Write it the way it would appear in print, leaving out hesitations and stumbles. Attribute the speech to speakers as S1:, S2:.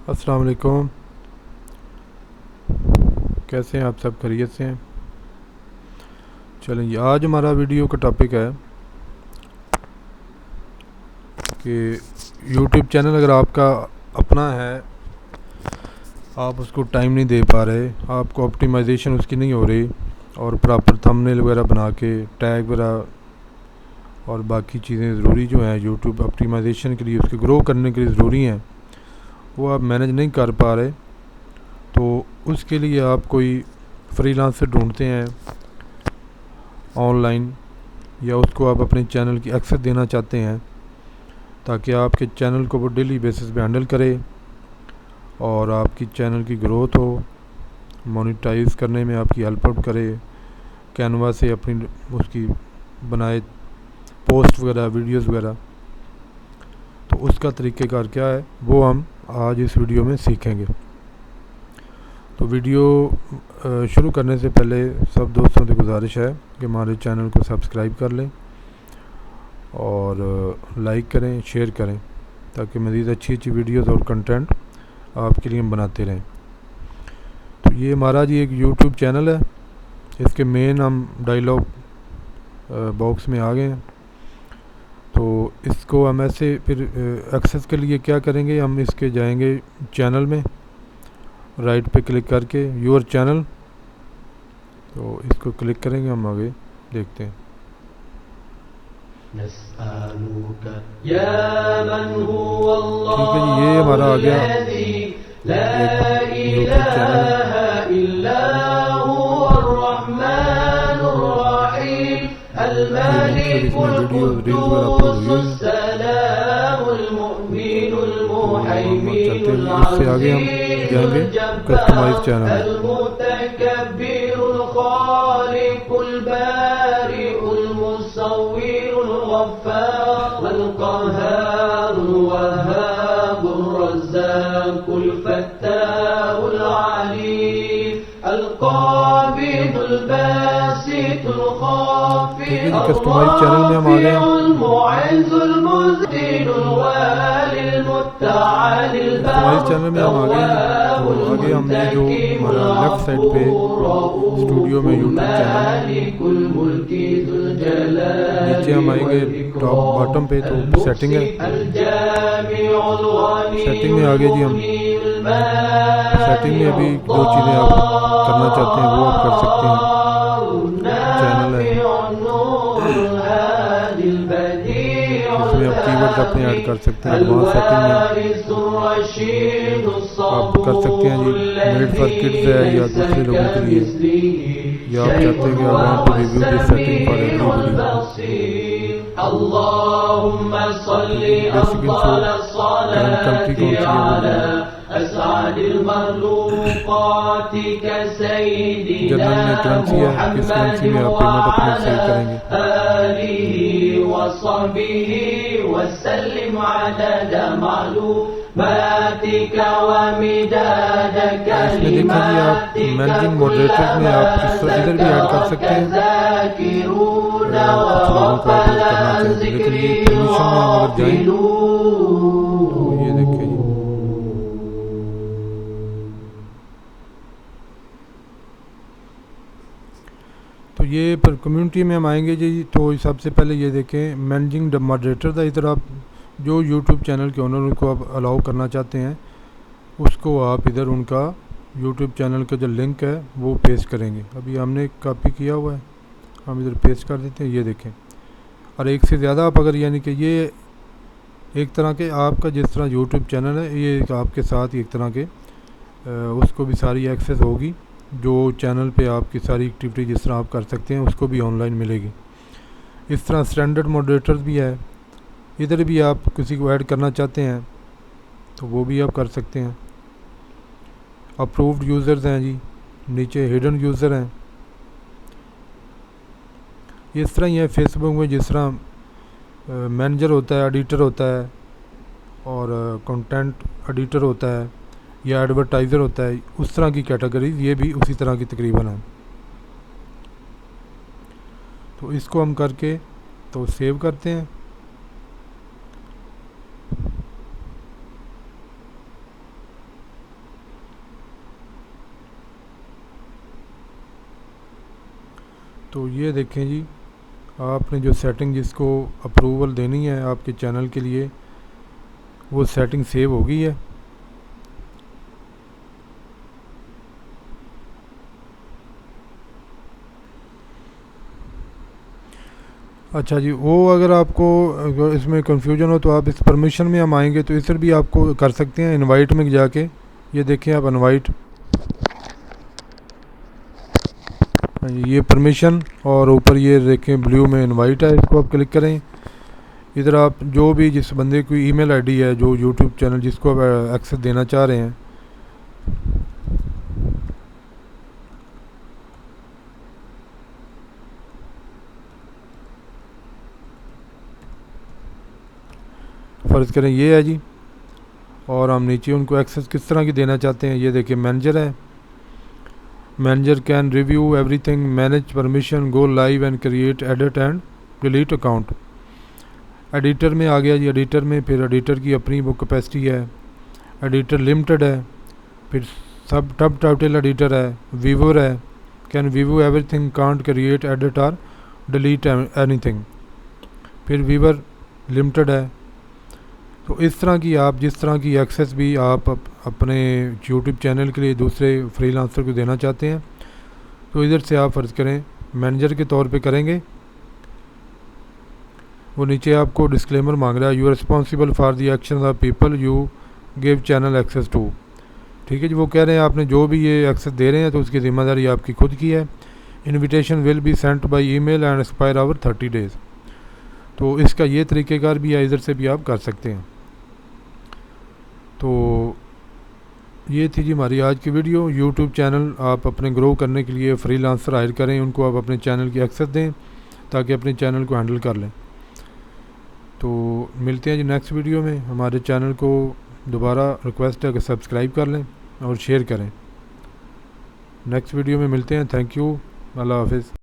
S1: अस्सलाम वालेकुम। कैसे हैं आप सब? खैरियत से हैं? चलें जी, आज हमारा वीडियो का टॉपिक है कि यूट्यूब चैनल अगर आपका अपना है, आप उसको टाइम नहीं दे पा रहे, आपको ऑप्टिमाइजेशन उसकी नहीं हो रही और प्रॉपर थंबनेल वगैरह बना के टैग वगैरह और बाकी चीज़ें ज़रूरी जो हैं यूट्यूब ऑप्टिमाइजेशन के लिए, उसके ग्रो करने के लिए ज़रूरी हैं, वो आप मैनेज नहीं कर पा रहे, तो उसके लिए आप कोई फ्रीलांसर ढूंढते हैं ऑनलाइन, या उसको आप अपने चैनल की एक्सेस देना चाहते हैं ताकि आपके चैनल को वो डेली बेसिस पे हैंडल करे और आपकी चैनल की ग्रोथ हो, मोनेटाइज करने में आपकी हेल्प करे, कैनवा से अपनी उसकी बनाए पोस्ट वगैरह, वीडियोस वगैरह। तो उसका तरीक़ेकार क्या है वो हम आज इस वीडियो में सीखेंगे। तो वीडियो शुरू करने से पहले सब दोस्तों से गुजारिश है कि हमारे चैनल को सब्सक्राइब कर लें और लाइक करें, शेयर करें, ताकि मज़ीद अच्छी अच्छी वीडियोस और कंटेंट आपके लिए हम बनाते रहें। तो ये हमारा जी एक यूट्यूब चैनल है, इसके मेन हम डायलॉग बॉक्स में आ गए हैं। तो इसको हम ऐसे फिर एक्सेस के लिए क्या करेंगे, हम इसके जाएंगे चैनल में, राइट पे क्लिक करके योर चैनल, तो इसको क्लिक करेंगे, हम आगे देखते हैं। ठीक है जी, ये हमारा आ गया यूट्यूब चैनल है। ये मुख्तलिफ इसमें वीडियो रील्स वगैरह अपलोड हुई हुई हैं। चलते हैं, इससे आगे हम जाएंगे कस्टमाइज चैनल में। ठीक है जी, कस्टमाइज चैनल में हम आ गए हैं। कस्टमाइज चैनल में हम आ गए हैं। तो आगे हमने जो हमारा लेफ़्ट साइड पे स्टूडियो में यूट्यूब चैनल, नीचे हम आएंगे टॉप बॉटम पे, तो सेटिंग है। सेटिंग में आ गए जी हम। सेटिंग में अभी दो चीज़ें आप करना चाहते हैं वो आप कर सकते हैं। चैनल है, इसमें आप कीवर्ड्स अपने ऐड कर सकते हैं। एडवांस सेटिंग में आप कर सकते हैं जी, मेड फॉर किड्स है या दूसरे लोगों के लिए, या आप चाहते हैं कि I want to review this setting for everybody. Basic info, current country कौन सी है वो, जनरल में करेंसी है, किस करेंसी में आप पेमेंट अपनी सेव करेंगे। इसमें देखें जी, आप मैनेजिंग मॉडरेटर्स में आप इधर भी ऐड कर सकते हैं, कुछ लोगों को आप करना चाहते हैं, लेकिन ये परमिशन में हम अगर जाएं तो ये देखें जी, तो ये पर कम्युनिटी में हम आएंगे जी। तो सबसे पहले ये देखें मैनेजिंग मॉडरेटर था, इधर आप जो यूट्यूब चैनल के ओनर उनको आप अलाउ करना चाहते हैं, उसको आप इधर उनका यूट्यूब चैनल का जो लिंक है वो पेस्ट करेंगे। अभी हमने कॉपी किया हुआ है, हम इधर पेस्ट कर देते हैं, ये देखें। और एक से ज़्यादा आप अगर, यानी कि ये एक तरह के आपका जिस तरह यूट्यूब चैनल है, ये आपके साथ एक तरह के उसको भी सारी एक्सेस होगी, जो चैनल पे आपकी सारी एक्टिविटी जिस तरह आप कर सकते हैं उसको भी ऑनलाइन मिलेगी। इस तरह स्टैंडर्ड मॉडरेटर्स भी है, इधर भी आप किसी को ऐड करना चाहते हैं तो वो भी आप कर सकते हैं। अप्रूव्ड यूज़र्स हैं जी, नीचे हिडन यूज़र हैं। इस तरह ही है फेसबुक में, जिस तरह मैनेजर होता है, एडिटर होता है और कंटेंट एडिटर होता है या एडवर्टाइज़र होता है, उस तरह की कैटेगरीज ये भी उसी तरह की तकरीबन है। तो इसको हम करके तो सेव करते हैं। तो ये देखें जी, आपने जो सेटिंग जिसको अप्रूवल देनी है आपके चैनल के लिए, वो सेटिंग सेव हो गई है। अच्छा जी, वो अगर आपको इसमें कंफ्यूजन हो तो आप इस परमिशन में हम आएंगे तो इधर भी आपको कर सकते हैं इनवाइट में जाके। ये देखें आप इनवाइट, ये परमिशन और ऊपर ये देखें ब्लू में इनवाइट है, इसको आप क्लिक करें। इधर आप जो भी जिस बंदे की ईमेल आईडी है जो यूट्यूब चैनल जिसको आप एक्सेस देना चाह रहे हैं, फ़र्ज़ करें ये है जी, और हम नीचे उनको एक्सेस किस तरह की देना चाहते हैं। ये देखिए मैनेजर है, manager can review everything, manage permission, go live and create, edit and delete account. Editor में आ गया जी, एडिटर में फिर एडिटर की अपनी वो कैपेसिटी है, एडिटर लिमिटेड है, फिर सब टब टाइटल एडिटर है, व्यूअर है, can view everything, can't create, edit और डिलीट एनीथिंग, फिर व्यूअर लिमिटेड है। तो इस तरह की आप जिस तरह की एक्सेस भी आप अपने यूट्यूब चैनल के लिए दूसरे फ्रीलांसर को देना चाहते हैं, तो इधर से आप फ़र्ज़ करें मैनेजर के तौर पे करेंगे। वो नीचे आपको डिस्क्लेमर मांग रहा है, you are responsible for the action of people you give channel access to. ठीक है जी, वो कह रहे हैं आपने जो भी ये एक्सेस दे रहे हैं तो उसकी ज़िम्मेदारी आपकी खुद की है। Invitation will be sent by email and expire over 30 days. तो इसका ये तरीक़ेकार भी है, इधर से भी आप कर सकते हैं। तो ये थी जी हमारी आज की वीडियो। यूट्यूब चैनल आप अपने ग्रो करने के लिए फ्रीलांसर हायर करें, उनको आप अपने चैनल की एक्सेस दें ताकि अपने चैनल को हैंडल कर लें। तो मिलते हैं जी नेक्स्ट वीडियो में। हमारे चैनल को दोबारा रिक्वेस्ट है कि सब्सक्राइब कर लें और शेयर करें। नेक्स्ट वीडियो में मिलते हैं। थैंक यू, अल्लाह हाफिज़।